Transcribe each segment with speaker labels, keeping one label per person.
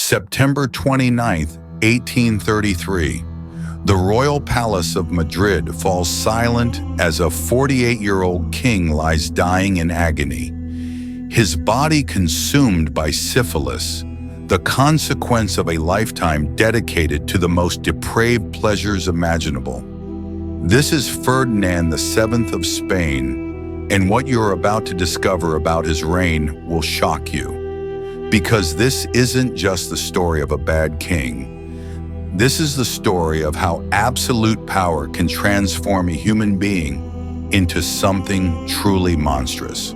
Speaker 1: September 29th, 1833. The royal palace of Madrid falls silent as a 48-year-old king lies dying in agony. His body consumed by syphilis, the consequence of a lifetime dedicated to the most depraved pleasures imaginable. This is Ferdinand VII of Spain, and what you're about to discover about his reign will shock you. Because this isn't just the story of a bad king. This is the story of how absolute power can transform a human being into something truly monstrous.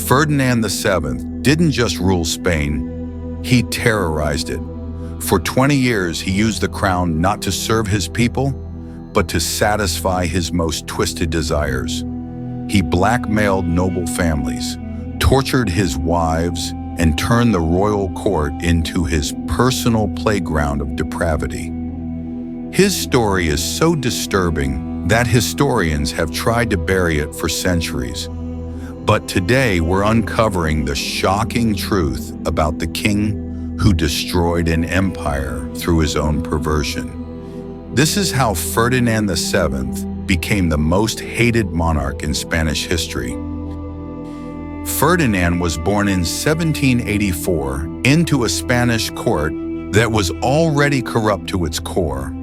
Speaker 1: Ferdinand VII didn't just rule Spain, he terrorized it. For 20 years, he used the crown not to serve his people, but to satisfy his most twisted desires. He blackmailed noble families, tortured his wives, and turned the royal court into his personal playground of depravity. His story is so disturbing that historians have tried to bury it for centuries. But today we're uncovering the shocking truth about the king who destroyed an empire through his own perversion. This is how Ferdinand VII became the most hated monarch in Spanish history. Ferdinand was born in 1784 into a Spanish court that was already corrupt to its core.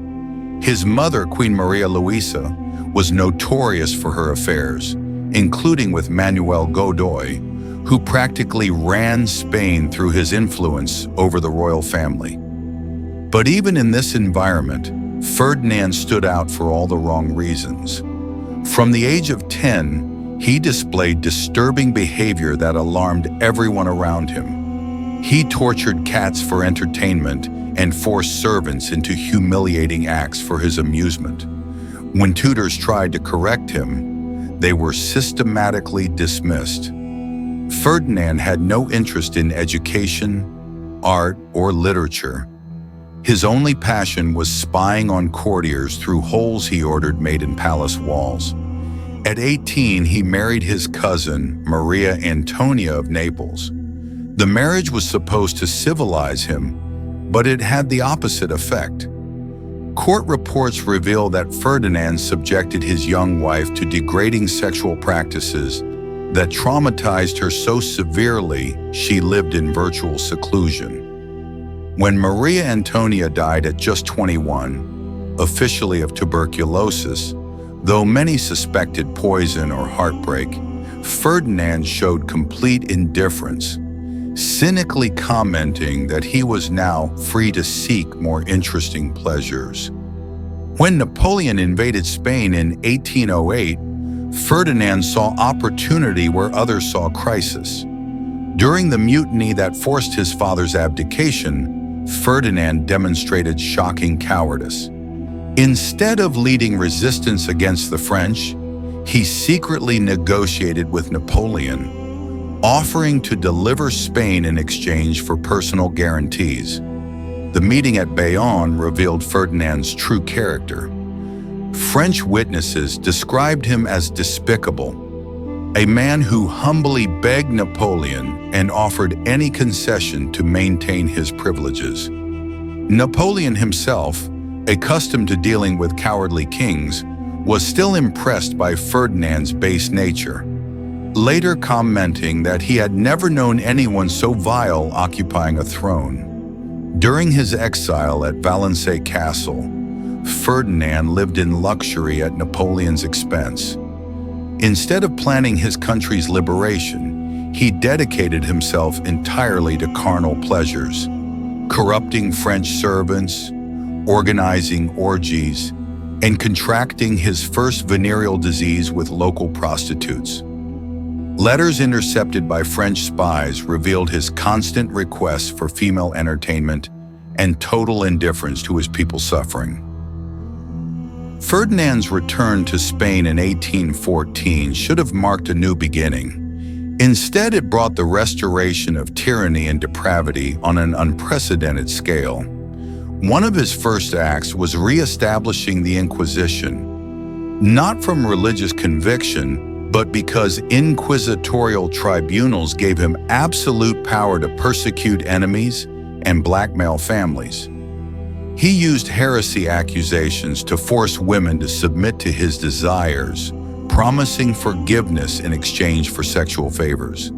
Speaker 1: His mother, Queen Maria Luisa, was notorious for her affairs, including with Manuel Godoy, who practically ran Spain through his influence over the royal family. But even in this environment, Ferdinand stood out for all the wrong reasons. From the age of 10, he displayed disturbing behavior that alarmed everyone around him. He tortured cats for entertainment and forced servants into humiliating acts for his amusement. When tutors tried to correct him, they were systematically dismissed. Ferdinand had no interest in education, art, or literature. His only passion was spying on courtiers through holes he ordered made in palace walls. At 18, he married his cousin, Maria Antonia of Naples. The marriage was supposed to civilize him, but it had the opposite effect. Court reports reveal that Ferdinand subjected his young wife to degrading sexual practices that traumatized her so severely she lived in virtual seclusion. When Maria Antonia died at just 21, officially of tuberculosis, though many suspected poison or heartbreak, Ferdinand showed complete indifference, cynically commenting that he was now free to seek more interesting pleasures. When Napoleon invaded Spain in 1808, Ferdinand saw opportunity where others saw crisis. During the mutiny that forced his father's abdication, Ferdinand demonstrated shocking cowardice. Instead of leading resistance against the French, he secretly negotiated with Napoleon, offering to deliver Spain in exchange for personal guarantees. The meeting at Bayonne revealed Ferdinand's true character. French witnesses described him as despicable, a man who humbly begged Napoleon and offered any concession to maintain his privileges. Napoleon himself, accustomed to dealing with cowardly kings, was still impressed by Ferdinand's base nature, later commenting that he had never known anyone so vile occupying a throne. During his exile at Valenciennes Castle, Ferdinand lived in luxury at Napoleon's expense. Instead of planning his country's liberation, he dedicated himself entirely to carnal pleasures, corrupting French servants, organizing orgies, and contracting his first venereal disease with local prostitutes. Letters intercepted by French spies revealed his constant requests for female entertainment and total indifference to his people's suffering. Ferdinand's return to Spain in 1814 should have marked a new beginning. Instead, it brought the restoration of tyranny and depravity on an unprecedented scale. One of his first acts was re-establishing the Inquisition, not from religious conviction, but because inquisitorial tribunals gave him absolute power to persecute enemies and blackmail families. He used heresy accusations to force women to submit to his desires, promising forgiveness in exchange for sexual favors.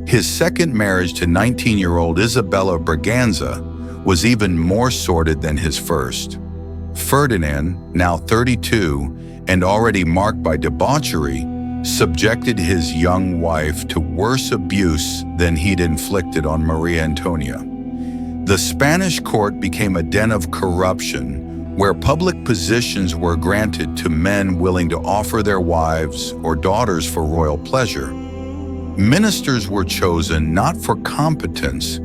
Speaker 1: His second marriage to 19-year-old Isabella Braganza was even more sordid than his first. Ferdinand, now 32 and already marked by debauchery, subjected his young wife to worse abuse than he'd inflicted on Maria Antonia. The Spanish court became a den of corruption where public positions were granted to men willing to offer their wives or daughters for royal pleasure. Ministers were chosen not for competence,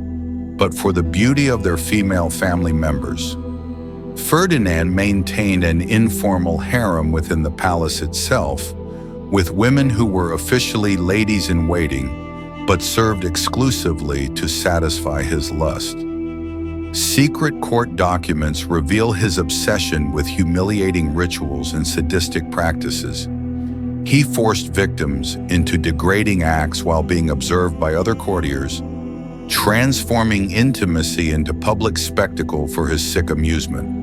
Speaker 1: but for the beauty of their female family members. Ferdinand maintained an informal harem within the palace itself, with women who were officially ladies-in-waiting, but served exclusively to satisfy his lust. Secret court documents reveal his obsession with humiliating rituals and sadistic practices. He forced victims into degrading acts while being observed by other courtiers, transforming intimacy into public spectacle for his sick amusement.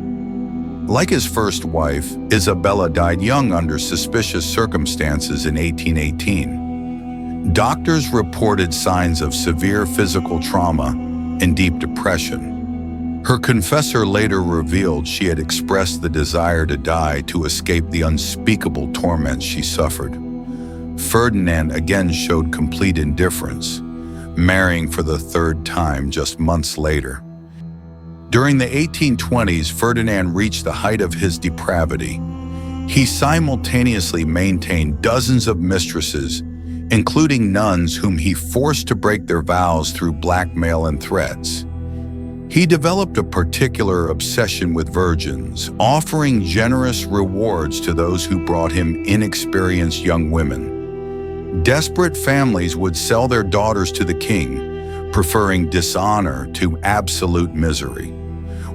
Speaker 1: Like his first wife, Isabella died young under suspicious circumstances in 1818. Doctors reported signs of severe physical trauma and deep depression. Her confessor later revealed she had expressed the desire to die to escape the unspeakable torments she suffered. Ferdinand again showed complete indifference, marrying for the third time just months later. During the 1820s, Ferdinand reached the height of his depravity. He simultaneously maintained dozens of mistresses, including nuns whom he forced to break their vows through blackmail and threats. He developed a particular obsession with virgins, offering generous rewards to those who brought him inexperienced young women. Desperate families would sell their daughters to the king, preferring dishonor to absolute misery.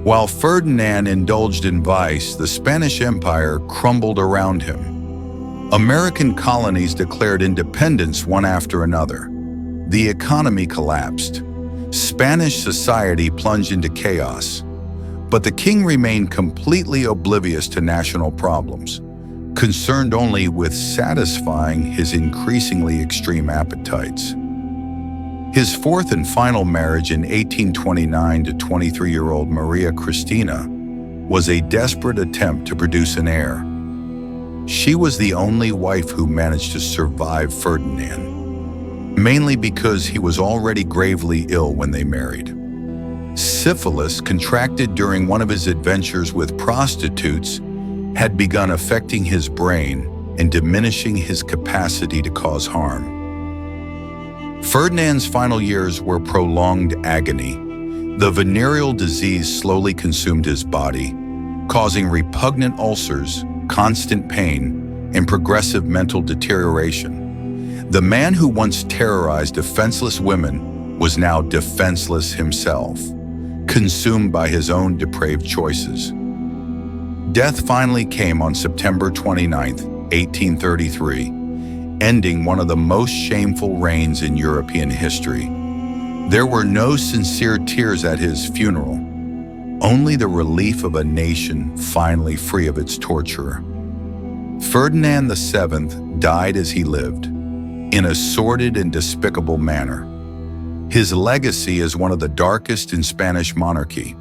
Speaker 1: While Ferdinand indulged in vice, the Spanish Empire crumbled around him. American colonies declared independence one after another. The economy collapsed. Spanish society plunged into chaos, but the king remained completely oblivious to national problems, concerned only with satisfying his increasingly extreme appetites. His fourth and final marriage in 1829 to 23-year-old Maria Cristina was a desperate attempt to produce an heir. She was the only wife who managed to survive Ferdinand, mainly because he was already gravely ill when they married. Syphilis, contracted during one of his adventures with prostitutes, had begun affecting his brain and diminishing his capacity to cause harm. Ferdinand's final years were prolonged agony. The venereal disease slowly consumed his body, causing repugnant ulcers, constant pain, and progressive mental deterioration. The man who once terrorized defenseless women was now defenseless himself, consumed by his own depraved choices. Death finally came on September 29, 1833, ending one of the most shameful reigns in European history. There were no sincere tears at his funeral, only the relief of a nation finally free of its torturer. Ferdinand VII died as he lived, in a sordid and despicable manner. His legacy is one of the darkest in Spanish monarchy.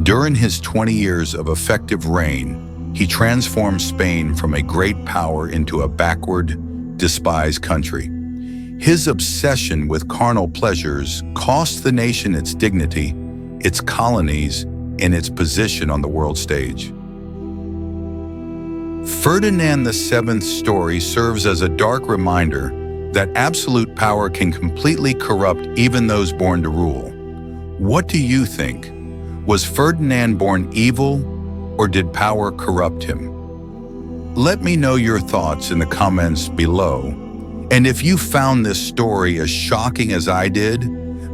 Speaker 1: During his 20 years of effective reign, he transformed Spain from a great power into a backward, despised country. His obsession with carnal pleasures cost the nation its dignity, its colonies, and its position on the world stage. Ferdinand VII's story serves as a dark reminder that absolute power can completely corrupt even those born to rule. What do you think? Was Ferdinand born evil, or did power corrupt him? Let me know your thoughts in the comments below. And if you found this story as shocking as I did,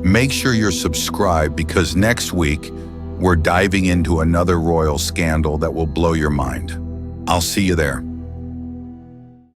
Speaker 1: make sure you're subscribed, because next week we're diving into another royal scandal that will blow your mind. I'll see you there.